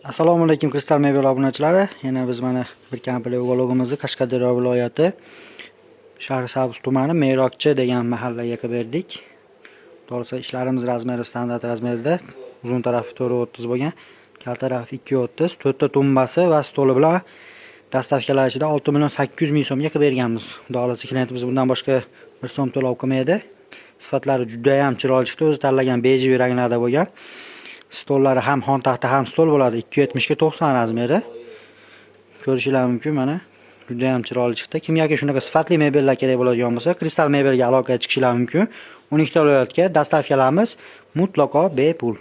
Assalomu alaykum Kristal mebel obunachilari. Yana biz mana bir kampirlik vlogimizni Qashqadaryo viloyati Shahrisabz tumani Merokchi degan mahallaga qilib berdik. To'g'risi ishlarimiz razmeri standart razmerda. Uzun tarafi 4.30 bo'lgan, kal tarafi 2.30, 4 ta tumbasi va stoli bilan dastavkalar ichida 6.800.000 so'mga qilib berganmiz. Xudoolasa klientimiz bundan boshqa bir so'm to'lov qilmaydi. Sifatlari juda ham chiroyli chiqdi. O'zi tanlagan beji ranglarda bo'lgan. Stollari ham xon taxta ham stol bo'ladi. 270 ga 90 razmeri. Ko'rishingiz mumkin mana. Juda ham chiroyli chiqdi. Kimga shunaqa sifatli mebellar kerak bo'ladigan bo'lsa, Kristal mebelga aloqaga chiqishingiz mumkin. 12 ta viloyatga dastavkalarimiz mutlaqo bepul.